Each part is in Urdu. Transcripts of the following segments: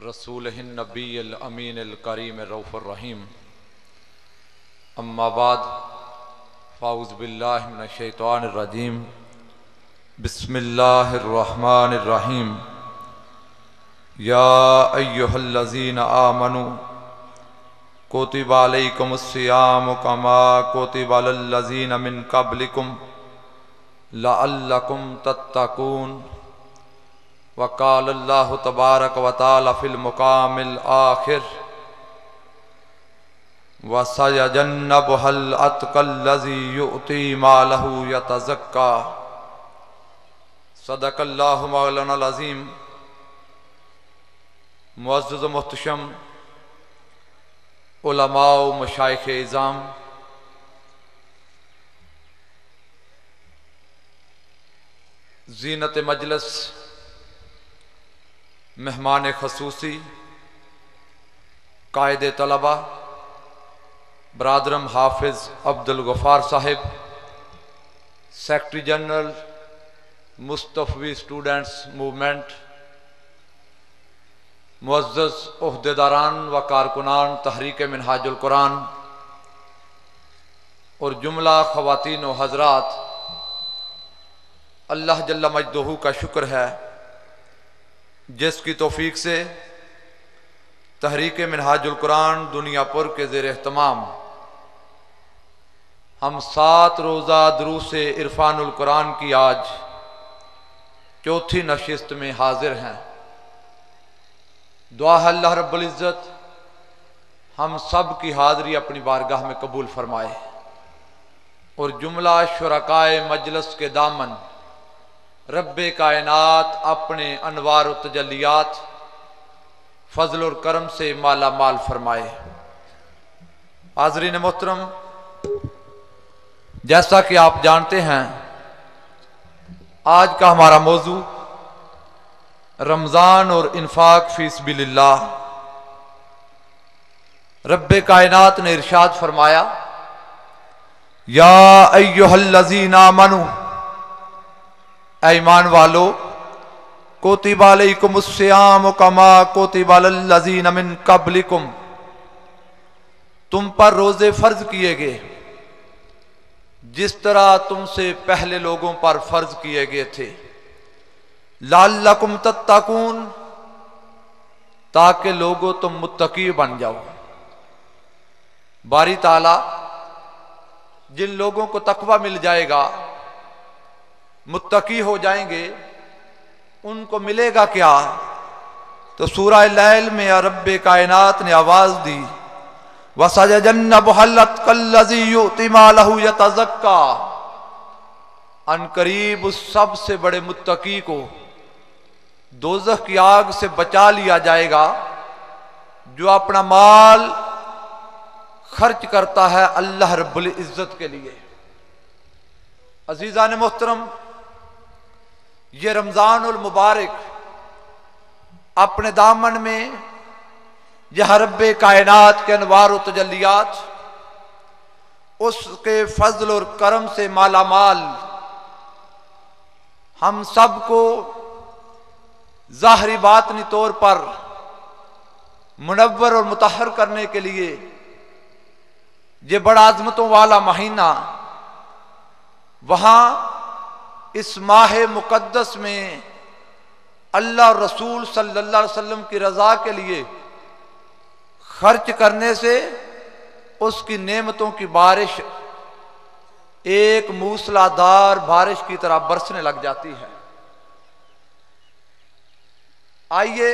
رسولہ النبی الامین الکریم الرؤوف الرحیم اما بعد فاعوذ باللہ من الشیطان الرجیم بسم اللہ الرحمن الرحیم یا ایہا الذین آمنوا کتب علیکم الصیام کما کتب علی الذین من قبلکم لعلکم تتقون وقال اللہ تبارک و تعالی فی المقام الآخر وَسَيَجَنَّبُهَا الْأَتْقَى الَّذِي يُؤْتِي مَالَهُ يَتَزَكَّى صدق اللہ مولانا العظیم۔ معزز و محتشم علماء و مشائخ اعظام، زینت مجلس، مہمان خصوصی، قائد طلبہ برادرم حافظ عبدالغفار صاحب، سیکرٹری جنرل مصطفی اسٹوڈنٹس موومنٹ، معزز عہدیداران و کارکنان تحریک منہاج القرآن اور جملہ خواتین و حضرات، اللہ جل مجدہ کا شکر ہے جس کی توفیق سے تحریک منہاج القرآن دنیا پر کے زیر اہتمام ہم 7 روزہ دروس عرفان القرآن کی آج چوتھی نشست میں حاضر ہیں۔ دعا ہے اللہ رب العزت ہم سب کی حاضری اپنی بارگاہ میں قبول فرمائے اور جملہ شرکائے مجلس کے دامن رب کائنات اپنے انوار و تجلیات فضل اور کرم سے مالا مال فرمائے۔ حاضرین محترم، جیسا کہ آپ جانتے ہیں آج کا ہمارا موضوع رمضان اور انفاق فی سبیل اللہ۔ رب کائنات نے ارشاد فرمایا یا ایہا الذین آمنوا، اے ایمان والو، کتب علیکم الصیام کما کتب علی الذین من قبلکم، تم پر روزے فرض کیے گئے جس طرح تم سے پہلے لوگوں پر فرض کیے گئے تھے، لعلکم تتقون، تاکہ لوگوں تم متقی بن جاؤ۔ باری تعالی جن لوگوں کو تقوی مل جائے گا، متقی ہو جائیں گے، ان کو ملے گا کیا؟ تو سورہ لیل میں رب کائنات نے آواز دی وَسَيَجَنَّبُهَا الْأَتْقَى الَّذِي يُؤْتِي مَالَهُ يَتَزَكَّى، ان قریب اس سب سے بڑے متقی کو دوزخ کی آگ سے بچا لیا جائے گا جو اپنا مال خرچ کرتا ہے اللہ رب العزت کے لیے۔ عزیزان محترم، یہ رمضان المبارک اپنے دامن میں یہ رب کائنات کے انوار و تجلیات، اس کے فضل اور کرم سے مالا مال ہم سب کو ظاہری باطنی طور پر منور اور مطہر کرنے کے لیے یہ بڑا عظمتوں والا مہینہ وہاں اس ماہ مقدس میں اللہ اور رسول صلی اللہ علیہ وسلم کی رضا کے لیے خرچ کرنے سے اس کی نعمتوں کی بارش ایک موسلادھار بارش کی طرح برسنے لگ جاتی ہے۔ آئیے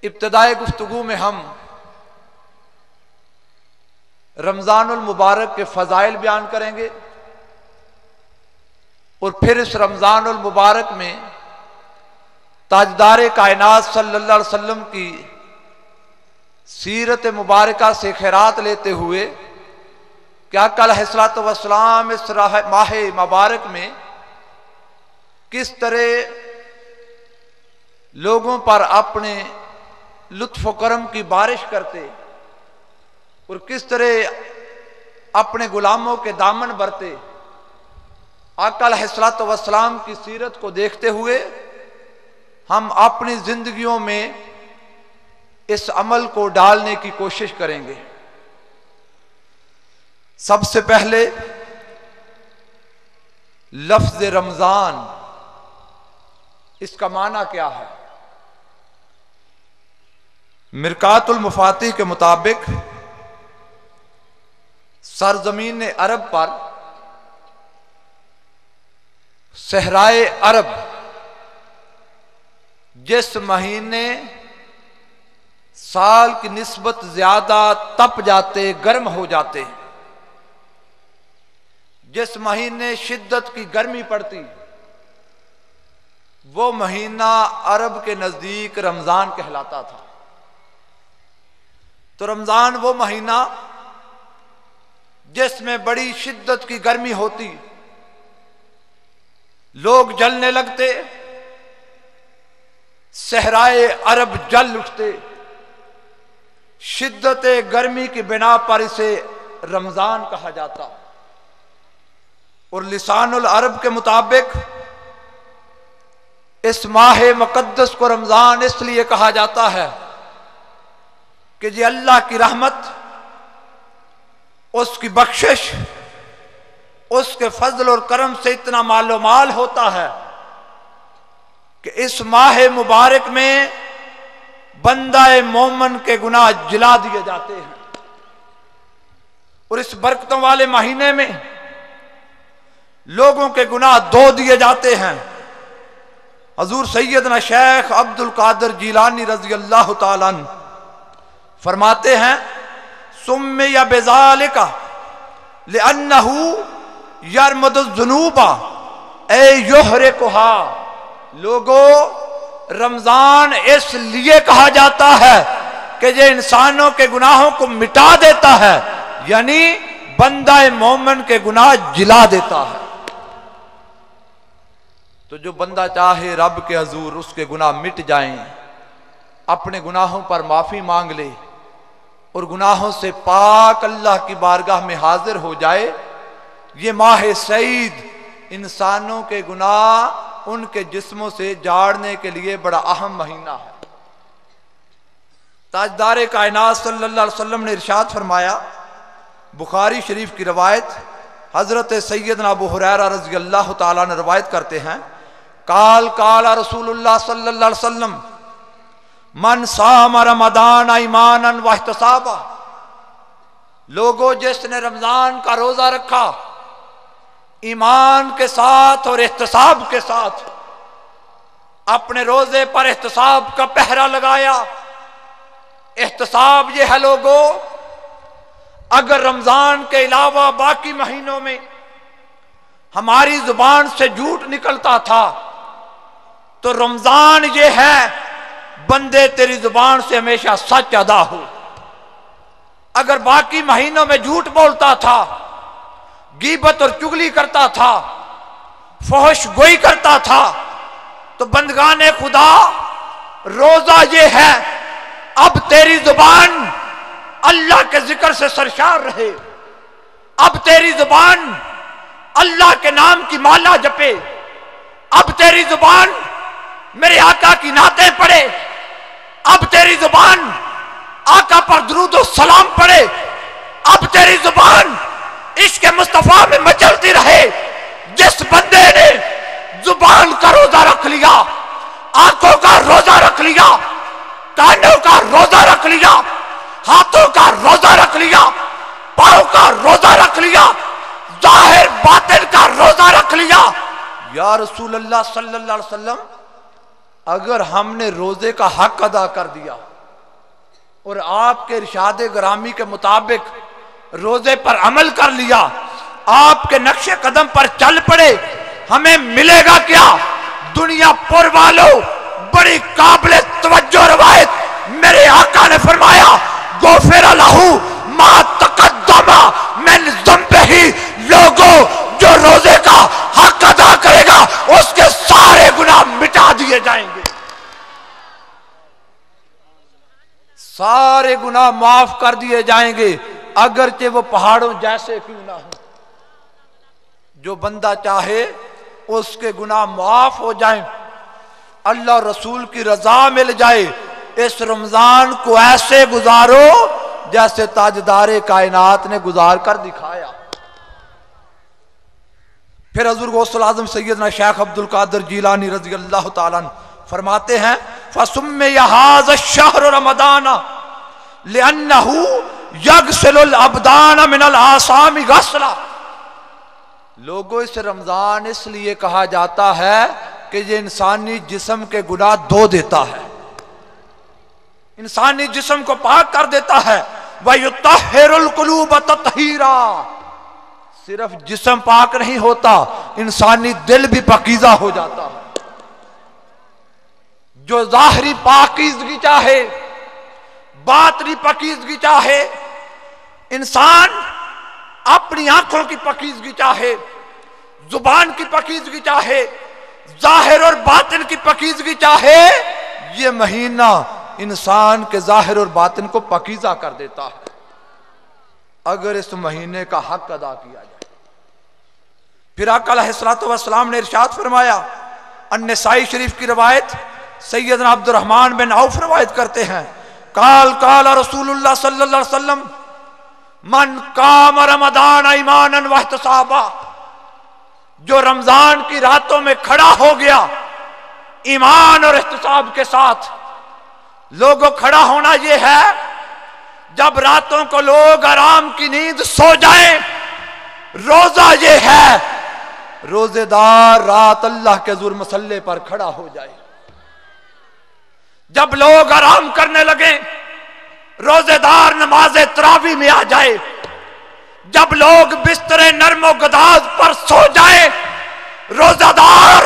ابتدائی گفتگو میں ہم رمضان المبارک کے فضائل بیان کریں گے اور پھر اس رمضان المبارک میں تاجدار کائنات صلی اللہ علیہ وسلم کی سیرت مبارکہ سے خیرات لیتے ہوئے کہ آقا علیہ الصلوۃ والسلام اس ماہ مبارک میں کس طرح لوگوں پر اپنے لطف و کرم کی بارش کرتے اور کس طرح اپنے غلاموں کے دامن بھرتے۔ آقا علیہ الصلوۃ والسلام کی سیرت کو دیکھتے ہوئے ہم اپنی زندگیوں میں اس عمل کو ڈالنے کی کوشش کریں گے۔ سب سے پہلے لفظ رمضان، اس کا معنی کیا ہے؟ مرکات المفاتیح کے مطابق سرزمین عرب پر صحرائے عرب جس مہینے سال کی نسبت زیادہ تپ جاتے، گرم ہو جاتے، جس مہینے شدت کی گرمی پڑتی، وہ مہینہ عرب کے نزدیک رمضان کہلاتا تھا۔ تو رمضان وہ مہینہ جس میں بڑی شدت کی گرمی ہوتی، لوگ جلنے لگتے، صحرائے عرب جل اٹھتے، شدت گرمی کی بنا پر اسے رمضان کہا جاتا۔ اور لسان العرب کے مطابق اس ماہ مقدس کو رمضان اس لیے کہا جاتا ہے کہ یہ اللہ کی رحمت، اس کی بخشش، اس کے فضل اور کرم سے اتنا مال و مال ہوتا ہے کہ اس ماہ مبارک میں بندہ مومن کے گناہ جلا دیے جاتے ہیں۔ اور اس برکتوں والے مہینے میں لوگوں کے گناہ دھو دیے جاتے ہیں۔ حضور سیدنا شیخ عبد القادر جیلانی رضی اللہ تعالیٰ عنہ فرماتے ہیں سمی بذالک لأنہ یرمد الذنوب اے یحرقھا، لوگو رمضان اس لیے کہا جاتا ہے کہ یہ انسانوں کے گناہوں کو مٹا دیتا ہے، یعنی بندہ مومن کے گناہ جلا دیتا ہے۔ تو جو بندہ چاہے رب کے حضور اس کے گناہ مٹ جائیں، اپنے گناہوں پر معافی مانگ لے اور گناہوں سے پاک اللہ کی بارگاہ میں حاضر ہو جائے، یہ ماہ سعید انسانوں کے گناہ ان کے جسموں سے جاڑنے کے لیے بڑا اہم مہینہ ہے۔ تاجدار کائنات صلی اللہ علیہ وسلم نے ارشاد فرمایا، بخاری شریف کی روایت، حضرت سیدنا ابو ہریرہ رضی اللہ تعالیٰ نے روایت کرتے ہیں، قال رسول اللہ صلی اللہ علیہ وسلم من صام رمضان ایمانا واحتسابا، لوگوں جس نے رمضان کا روزہ رکھا ایمان کے ساتھ اور احتساب کے ساتھ، اپنے روزے پر احتساب کا پہرا لگایا۔ احتساب یہ ہے لوگوں، اگر رمضان کے علاوہ باقی مہینوں میں ہماری زبان سے جھوٹ نکلتا تھا تو رمضان یہ ہے بندے تیری زبان سے ہمیشہ سچ ادا ہو۔ اگر باقی مہینوں میں جھوٹ بولتا تھا، غیبت اور چغلی کرتا تھا، فحش گوئی کرتا تھا، تو بندگان خدا روزہ یہ ہے اب تیری زبان اللہ کے ذکر سے سرشار رہے، اب تیری زبان اللہ کے نام کی مالا جپے، اب تیری زبان میرے آقا کی نعتیں پڑھے، اب تیری زبان آقا پر درود و سلام پڑھے، اب تیری زبان عشق مصطفیٰ میں مچلتی رہے۔ جس بندے نے زبان کا روزہ رکھ لیا، آنکھوں کا روزہ رکھ لیا، کانوں کا روزہ رکھ لیا، ہاتھوں کا روزہ رکھ لیا، پاؤں کا روزہ رکھ لیا، ظاہر باطن کا روزہ رکھ لیا، یا رسول اللہ صلی اللہ علیہ وسلم اگر ہم نے روزے کا حق ادا کر دیا اور آپ کے ارشاد گرامی کے مطابق روزے پر عمل کر لیا، آپ کے نقش قدم پر چل پڑے، ہمیں ملے گا کیا؟ دنیا پر والوں بڑی قابل توجہ روایت میرے آقا نے فرمایا غفر لہ ما تقدم من ذنبہ، لوگوں جو روزے کا حق ادا کرے گا اس کے سارے گناہ مٹا دیے جائیں گے، سارے گناہ معاف کر دیے جائیں گے، اگرچہ وہ پہاڑوں جیسے کیوں نہ ہو۔ جو بندہ چاہے اس کے گناہ معاف ہو جائیں، اللہ رسول کی رضا مل جائے، اس رمضان کو ایسے گزارو جیسے تاجدار کائنات نے گزار کر دکھایا۔ پھر حضور غوث الاعظم سیدنا شیخ عبد القادر جیلانی رضی اللہ تعالیٰ عنہ فرماتے ہیں فَسُمِّيَ هَذَا الشَّهْرُ رَمَضَانَ لِأَنَّهُ يَغْسِلُ الْأَبْدَانَ مِنَ الْآثَامِ غَسْلًا۔ لوگوں اس رمضان اس لیے کہا جاتا ہے کہ یہ انسانی جسم کے گناہ دھو دیتا ہے، انسانی جسم کو پاک کر دیتا ہے۔ وَيُطَهِّرُ الْقُلُوبَ تَطْهِيرًا، صرف جسم پاک نہیں ہوتا، انسانی دل بھی پاکیزہ ہو جاتا ہے۔ جو ظاہری پاکیزگی چاہے، باطنی پاکیزگی چاہے، انسان اپنی آنکھوں کی پاکیزگی چاہے، زبان کی پاکیزگی چاہے، ظاہر اور باطن کی پاکیزگی چاہے، یہ مہینہ انسان کے ظاہر اور باطن کو پاکیزہ کر دیتا ہے اگر اس مہینے کا حق ادا کیا جائے۔ پھر آقا علیہ الصلوۃ والسلام نے ارشاد فرمایا، النسائی شریف کی روایت سیدنا عبد الرحمن بن عوف روایت کرتے ہیں، قال رسول اللہ صلی اللہ علیہ وسلم من قام رمضان ایمانا واحتسابا، جو رمضان کی راتوں میں کھڑا ہو گیا ایمان اور احتساب کے ساتھ۔ لوگوں کھڑا ہونا یہ ہے جب راتوں کو لوگ آرام کی نیند سو جائیں، روزہ یہ ہے روزے دار رات اللہ کے حضور مصلی پر کھڑا ہو جائے۔ جب لوگ آرام کرنے لگیں روزے دار نماز تراویح میں آ جائے، جب لوگ بستر نرم و گداز پر سو جائے، روزہ دار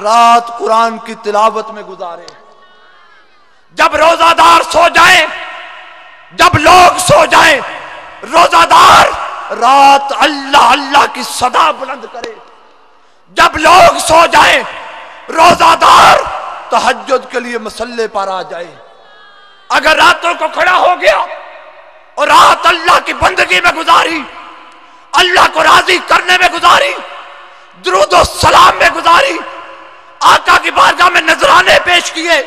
رات قرآن کی تلاوت میں گزارے۔ جب روزہ دار سو جائیں، جب لوگ سو جائیں، روزہ دار رات اللہ اللہ کی صدا بلند کرے۔ جب لوگ سو جائیں، روزہ دار تہجد کے لیے مصلی پر آ جائے۔ اگر راتوں کو کھڑا ہو گیا اور رات اللہ کی بندگی میں گزاری، اللہ کو راضی کرنے میں گزاری، درود و سلام میں گزاری، آقا کی بارگاہ میں نذرانے پیش کیے،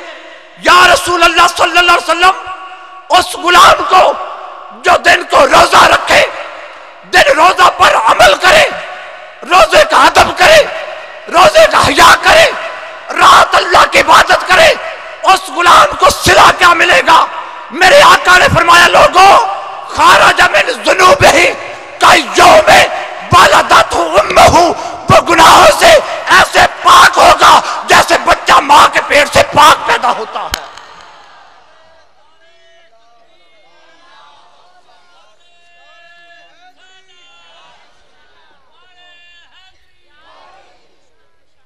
یا رسول اللہ صلی اللہ علیہ وسلم اس غلام کو جو دن کو روزہ رکھے، دن روزہ پر عمل کرے، روزے کا ادب کرے، روزے کا حیا کرے، رات اللہ کی عبادت کرے، اس غلام کو صلہ کیا ملے گا؟ میرے آقا نے فرمایا لوگوں خارج من ذنوبہ کایوم ولدتہ امہ، وہ گناہوں سے ایسے پاک ہوگا جیسے بچہ ماں کے پیٹ سے پاک پیدا ہوتا ہے۔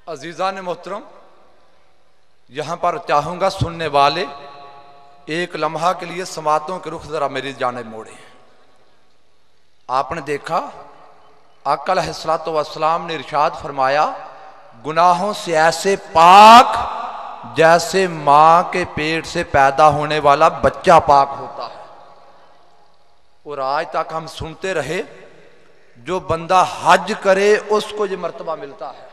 عزیزان محترم، یہاں پر چاہوں گا سننے والے ایک لمحہ کے لیے سماعتوں کے رخ ذرا میری جانب موڑے۔ آپ نے دیکھا آقا علیہ الصلوۃ والسلام نے ارشاد فرمایا گناہوں سے ایسے پاک جیسے ماں کے پیٹ سے پیدا ہونے والا بچہ پاک ہوتا ہے۔ اور آج تک ہم سنتے رہے جو بندہ حج کرے اس کو یہ مرتبہ ملتا ہے،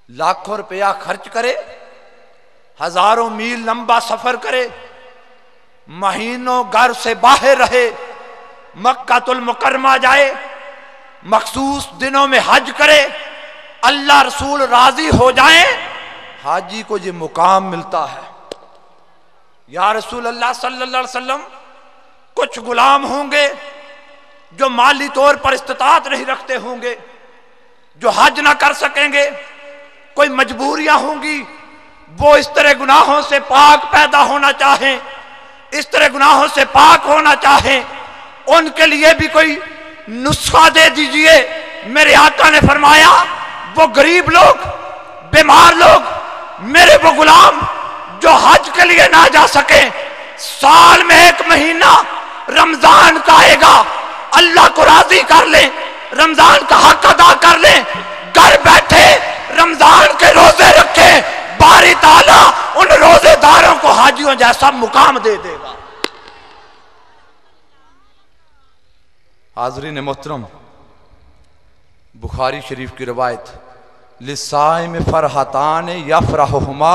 لاکھوں روپیہ خرچ کرے، ہزاروں میل لمبا سفر کرے، مہینوں گھر سے باہر رہے، مکہ المکرمہ جائے، مخصوص دنوں میں حج کرے، اللہ رسول راضی ہو جائیں، حاجی کو یہ مقام ملتا ہے۔ یا رسول اللہ صلی اللہ علیہ وسلم کچھ غلام ہوں گے جو مالی طور پر استطاعت نہیں رکھتے ہوں گے، جو حج نہ کر سکیں گے، کوئی مجبوریاں ہوں گی، وہ اس طرح گناہوں سے پاک پیدا ہونا چاہیں، اس طرح گناہوں سے پاک ہونا چاہیں، ان کے لیے بھی کوئی نسخہ دے دیجئے۔ میرے آقا نے فرمایا وہ غریب لوگ، بیمار لوگ، میرے وہ غلام جو حج کے لیے نہ جا سکیں، سال میں ایک مہینہ رمضان کا آئے گا، اللہ کو راضی کر لیں، رمضان کا حق ادا کر لیں، گھر بیٹھے رمضان کے روزے رکھیں، باری تعالیٰ ان روزے داروں کو حاجیوں جیسا مقام دے دے گا۔ حاضرین محترم، بخاری شریف کی روایت للصائم فرحتان یفرحہما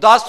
10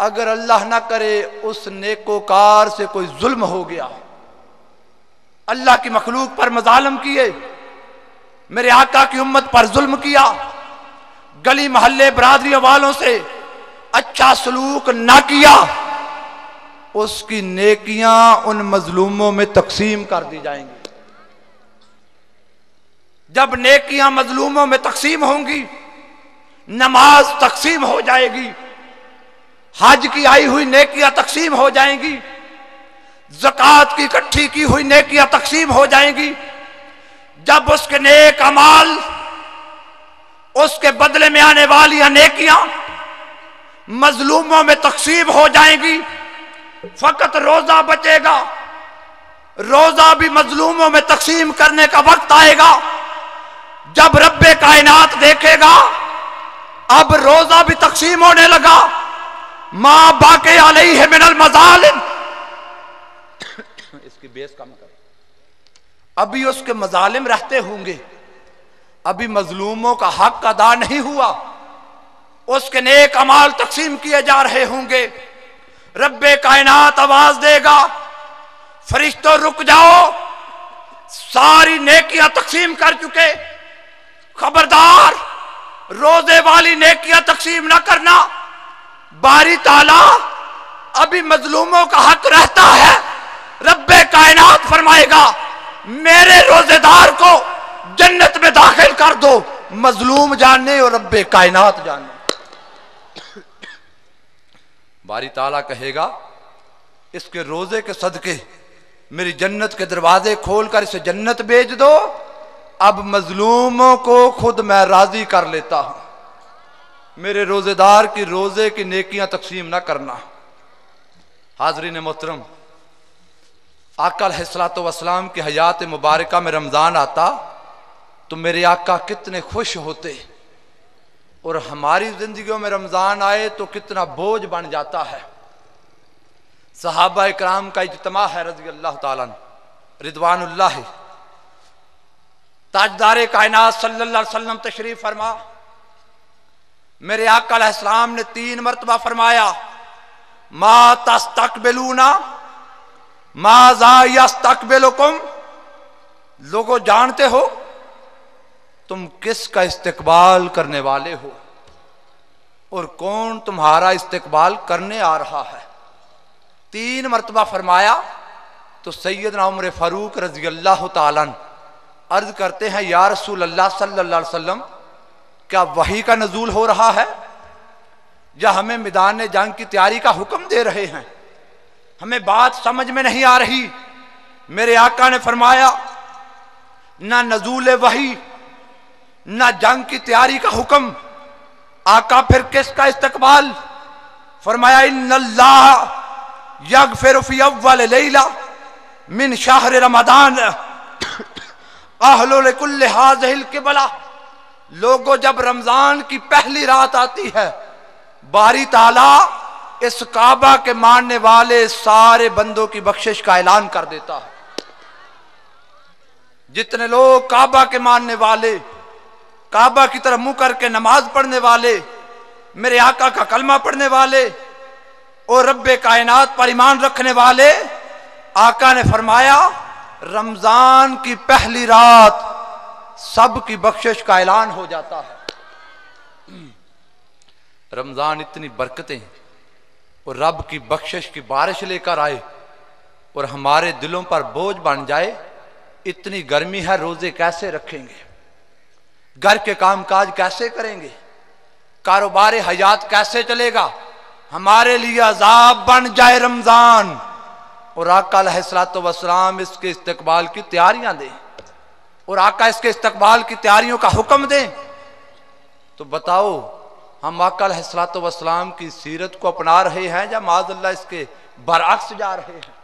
اگر اللہ نہ کرے اس نیکوکار سے کوئی ظلم ہو گیا، اللہ کی مخلوق پر مظالم کیے، میرے آقا کی امت پر ظلم کیا، گلی محلے برادری والوں سے اچھا سلوک نہ کیا، اس کی نیکیاں ان مظلوموں میں تقسیم کر دی جائیں گی۔ جب نیکیاں مظلوموں میں تقسیم ہوں گی، نماز تقسیم ہو جائے گی، حج کی آئی ہوئی نیکیاں تقسیم ہو جائیں گی، زکوٰۃ کی اکٹھی کی ہوئی نیکیاں تقسیم ہو جائیں گی۔ جب اس کے نیک اعمال، اس کے بدلے میں آنے والی نیکیاں مظلوموں میں تقسیم ہو جائیں گی، فقط روزہ بچے گا، روزہ بھی مظلوموں میں تقسیم کرنے کا وقت آئے گا۔ جب رب کائنات دیکھے گا اب روزہ بھی تقسیم ہونے لگا، ما باقی علیہ من المظالم، اس کی بیس کم کر، ابھی اس کے مظالم رہتے ہوں گے، ابھی مظلوموں کا حق ادا نہیں ہوا، اس کے نیک اعمال تقسیم کیے جا رہے ہوں گے۔ رب کائنات آواز دے گا، فرشتوں رک جاؤ، ساری نیکیاں تقسیم کر چکے، خبردار روزے والی نیکیاں تقسیم نہ کرنا، باری تعالیٰ ابھی مظلوموں کا حق رہتا ہے۔ رب کائنات فرمائے گا میرے روزے دار کو جنت میں داخل کر دو، مظلوم جاننے اور رب کائنات جاننے۔ باری تعالیٰ کہے گا اس کے روزے کے صدقے میری جنت کے دروازے کھول کر اسے جنت بھیج دو، اب مظلوموں کو خود میں راضی کر لیتا ہوں، میرے روزے دار کی روزے کی نیکیاں تقسیم نہ کرنا۔ حاضرین محترم، آقا علیہ الصلوۃ والسلام کی حیات مبارکہ میں رمضان آتا تو میرے آقا کتنے خوش ہوتے، اور ہماری زندگیوں میں رمضان آئے تو کتنا بوجھ بن جاتا ہے۔ صحابہ اکرام کا اجتماع ہے رضی اللہ تعالیٰ عنہ رضوان اللہ، تاجدار کائنات صلی اللہ علیہ وسلم تشریف فرما، میرے آقا علیہ السلام نے 3 مرتبہ فرمایا ما تستقبلون ماذا یستقبلکم، لوگوں جانتے ہو تم کس کا استقبال کرنے والے ہو اور کون تمہارا استقبال کرنے آ رہا ہے۔ 3 مرتبہ فرمایا تو سیدنا عمر فاروق رضی اللہ تعالیٰ عنہ عرض کرتے ہیں یا رسول اللہ صلی اللہ علیہ وسلم، کیا وحی کا نزول ہو رہا ہے یا ہمیں میدان جنگ کی تیاری کا حکم دے رہے ہیں؟ ہمیں بات سمجھ میں نہیں آ رہی۔ میرے آقا نے فرمایا نہ نزول وحی نہ جنگ کی تیاری کا حکم، آقا پھر کس کا استقبال؟ فرمایا ان اللہ یغفر فی اول لیلہ من شہر رمضان اہل لکل ہذہ القبلہ، لوگوں جب رمضان کی پہلی رات آتی ہے باری تعالیٰ اس کعبہ کے ماننے والے سارے بندوں کی بخشش کا اعلان کر دیتا ہے۔ جتنے لوگ کعبہ کے ماننے والے، کعبہ کی طرف منہ کر کے نماز پڑھنے والے، میرے آقا کا کلمہ پڑھنے والے اور رب کائنات پر ایمان رکھنے والے، آقا نے فرمایا رمضان کی پہلی رات سب کی بخشش کا اعلان ہو جاتا ہے۔ رمضان اتنی برکتیں اور رب کی بخشش کی بارش لے کر آئے اور ہمارے دلوں پر بوجھ بن جائے، اتنی گرمی ہے، روزے کیسے رکھیں گے؟ گھر کے کام کاج کیسے کریں گے؟ کاروبار حیات کیسے چلے گا؟ ہمارے لیے عذاب بن جائے رمضان، اور آقا علیہ الصلوۃ والسلام اس کے استقبال کی تیاریاں دیں اور آقا اس کے استقبال کی تیاریوں کا حکم دیں، تو بتاؤ ہم آقا علیہ الصلوۃ والسلام کی سیرت کو اپنا رہے ہیں یا معاذ اللہ اس کے برعکس جا رہے ہیں؟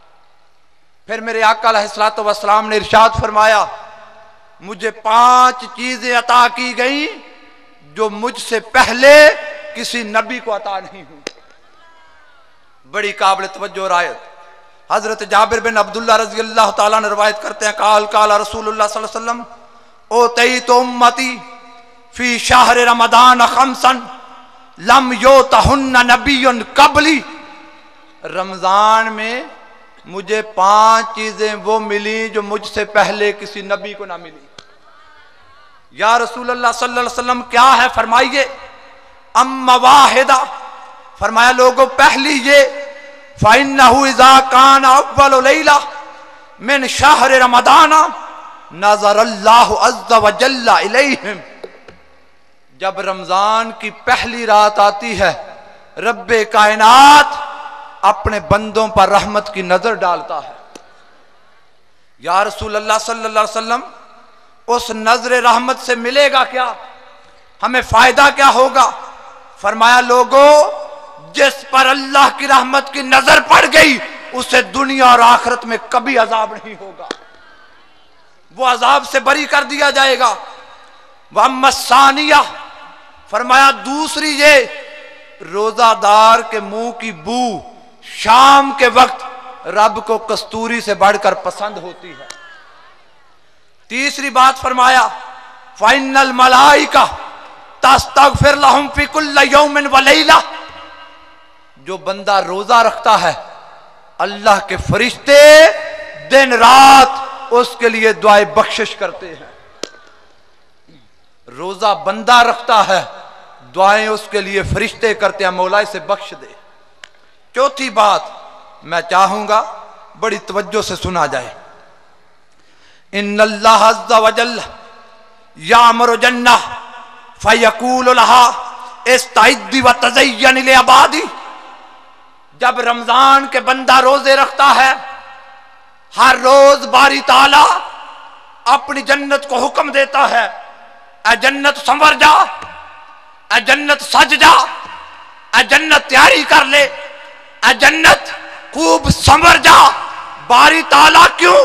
پھر میرے آقا علیہ الصلوۃ والسلام نے ارشاد فرمایا مجھے 5 چیزیں عطا کی گئیں جو مجھ سے پہلے کسی نبی کو عطا نہیں ہوئی۔ بڑی قابل توجہ آیت، حضرت جابر بن عبداللہ رضی اللہ تعالیٰ نے روایت کرتے ہیں قال رسول اللہ صلی اللہ علیہ وسلم اوتیت امتی فی شہر رمضان 5 لم یوتہن نبی قبلی، رمضان میں مجھے 5 چیزیں وہ ملی جو مجھ سے پہلے کسی نبی کو نہ ملی۔ یا رسول اللہ صلی اللہ علیہ وسلم کیا ہے؟ فرمائیے۔ اما واحدہ، فرمایا لوگوں پہلی یہ، فَإِنَّهُ إِذَا كَانَ أَوَّلُ لَيْلَةٍ مِنْ شَهْرِ رَمَضَانَ نَظَرَ اللَّهُ عَزَّ وَجَلَّ إِلَيْهِمْ، جب رمضان کی پہلی رات آتی ہے رب کائنات اپنے بندوں پر رحمت کی نظر ڈالتا ہے۔ یا رسول اللہ صلی اللہ علیہ وسلم اس نظر رحمت سے ملے گا کیا؟ ہمیں فائدہ کیا ہوگا؟ فرمایا لوگوں جس پر اللہ کی رحمت کی نظر پڑ گئی اسے دنیا اور آخرت میں کبھی عذاب نہیں ہوگا، وہ عذاب سے بری کر دیا جائے گا۔ وَأَمَّا الثَّانِيَةُ، فرمایا دوسری یہ، روزہ دار کے منہ کی بو شام کے وقت رب کو کستوری سے بڑھ کر پسند ہوتی ہے۔ تیسری بات فرمایا فَإِنَّ الْمَلَائِكَةَ تَسْتَغْفِرُ لَهُمْ فِي كُلِّ يَوْمٍ وَلَيْلَةٍ، جو بندہ روزہ رکھتا ہے اللہ کے فرشتے دن رات اس کے لیے دعائے بخشش کرتے ہیں۔ روزہ بندہ رکھتا ہے دعائیں اس کے لیے فرشتے کرتے ہیں، مولا اسے بخش دے۔ چوتھی بات میں چاہوں گا بڑی توجہ سے سنا جائے، ان اللہ عز وجل یامر جنہ فیقول لها استعدی وتزین لعبادی، جب رمضان کے بندہ روزے رکھتا ہے ہر روز باری تعالی اپنی جنت کو حکم دیتا ہے، اے جنت سنور جا، اے جنت سج جا، اے جنت تیاری کر لے، اے جنت خوب سنور جا۔ باری تعالیٰ کیوں؟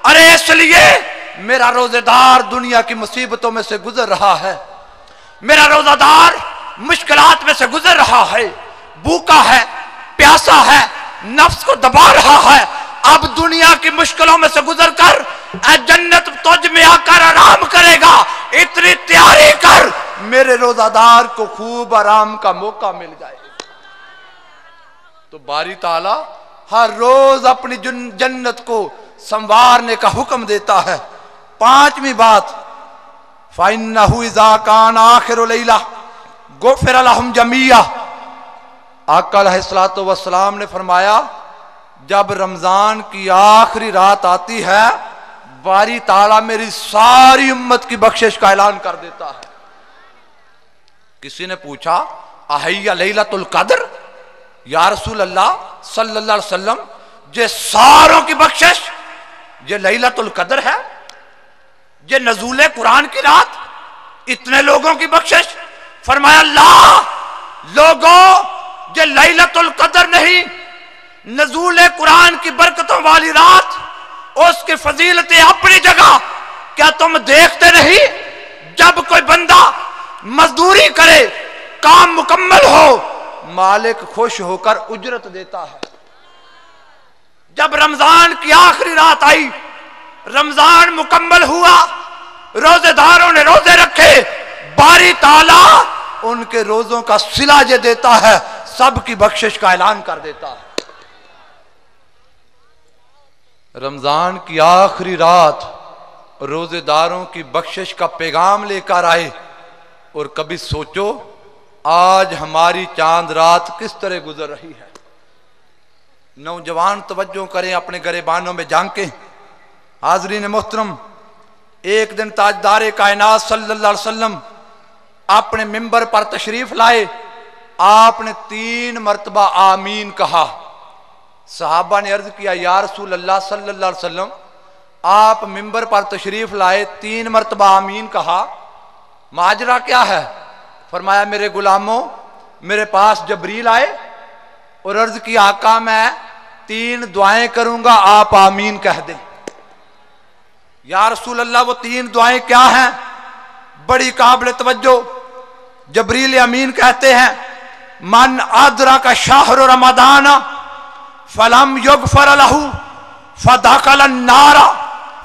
ارے اس لیے میرا روزہ دار دنیا کی مصیبتوں میں سے گزر رہا ہے، میرا روزہ دار مشکلات میں سے گزر رہا ہے، بھوکا ہے، پیاسا ہے، نفس کو دبا رہا ہے، اب دنیا کی مشکلوں میں سے گزر کر اے جنت تجھ میں آ کر آرام کرے گا، اتنی تیاری کر میرے روزہ دار کو خوب آرام کا موقع مل جائے۔ تو باری تعالیٰ ہر روز اپنی جنت کو سنوارنے کا حکم دیتا ہے۔ پانچویں بات فَإِنَّهُ إِذَا كَانَ آخِرُ لَيْلَةٍ غُفِرَ لَهُمْ جَمِيعًا، آقا علیہ الصلوۃ والسلام نے فرمایا جب رمضان کی آخری رات آتی ہے باری تعالیٰ میری ساری امت کی بخشش کا اعلان کر دیتا ہے۔ کسی نے پوچھا اَحِيَّ لَيْلَةُ الْقَدْرِ، یا رسول اللہ صلی اللہ علیہ وسلم یہ ساروں کی بخشش یہ لیلۃ القدر ہے، یہ نزول قرآن کی رات، اتنے لوگوں کی بخشش؟ فرمایا اللہ لوگوں یہ لیلۃ القدر نہیں، نزول قرآن کی برکتوں والی رات، اس کی فضیلتیں اپنی جگہ، کیا تم دیکھتے نہیں جب کوئی بندہ مزدوری کرے کام مکمل ہو مالک خوش ہو کر اجرت دیتا ہے؟ جب رمضان کی آخری رات آئی، رمضان مکمل ہوا، روزے داروں نے روزے رکھے، باری تعالیٰ ان کے روزوں کا صلہ یہ دیتا ہے، سب کی بخشش کا اعلان کر دیتا ہے۔ رمضان کی آخری رات روزے داروں کی بخشش کا پیغام لے کر آئے، اور کبھی سوچو آج ہماری چاند رات کس طرح گزر رہی ہے۔ نوجوان توجہ کریں، اپنے گریبانوں میں جھانکیں۔ حاضرین محترم، ایک دن تاجدار کائنات صلی اللہ علیہ وسلم اپنے ممبر پر تشریف لائے، آپ نے 3 مرتبہ آمین کہا۔ صحابہ نے عرض کیا یا رسول اللہ صلی اللہ علیہ وسلم آپ ممبر پر تشریف لائے 3 مرتبہ آمین کہا، ماجرا کیا ہے؟ فرمایا میرے غلاموں میرے پاس جبریل آئے اور عرض کی آقا میں 3 دعائیں کروں گا آپ آمین کہہ دیں۔ یا رسول اللہ وہ 3 دعائیں کیا ہیں؟ بڑی قابل توجہ۔ جبریل امین کہتے ہیں من ادرک شہر رمضان فلم یغفر لہ فدخل النار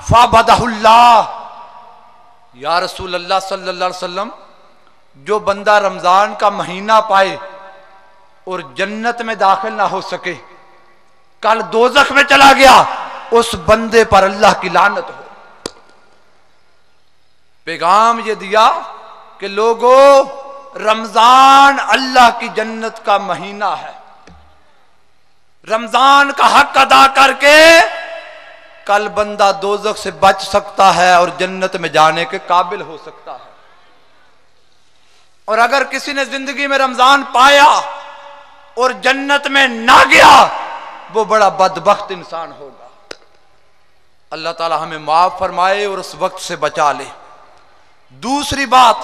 فابدہ اللہ۔ یا رسول اللہ صلی اللہ علیہ وسلم جو بندہ رمضان کا مہینہ پائے اور جنت میں داخل نہ ہو سکے، کل دوزخ میں چلا گیا، اس بندے پر اللہ کی لعنت ہو۔ پیغام یہ دیا کہ لوگوں، رمضان اللہ کی جنت کا مہینہ ہے، رمضان کا حق ادا کر کے کل بندہ دوزخ سے بچ سکتا ہے اور جنت میں جانے کے قابل ہو سکتا ہے۔ اور اگر کسی نے زندگی میں رمضان پایا اور جنت میں نہ گیا، وہ بڑا بدبخت انسان ہوگا۔ اللہ تعالی ہمیں معاف فرمائے اور اس وقت سے بچا لے۔ دوسری بات،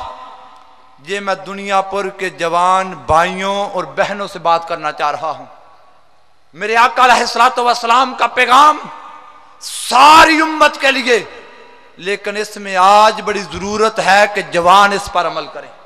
یہ میں دنیا پر کے جوان بھائیوں اور بہنوں سے بات کرنا چاہ رہا ہوں۔ میرے آقا علیہ الصلوۃ والسلام کا پیغام ساری امت کے لیے، لیکن اس میں آج بڑی ضرورت ہے کہ جوان اس پر عمل کریں۔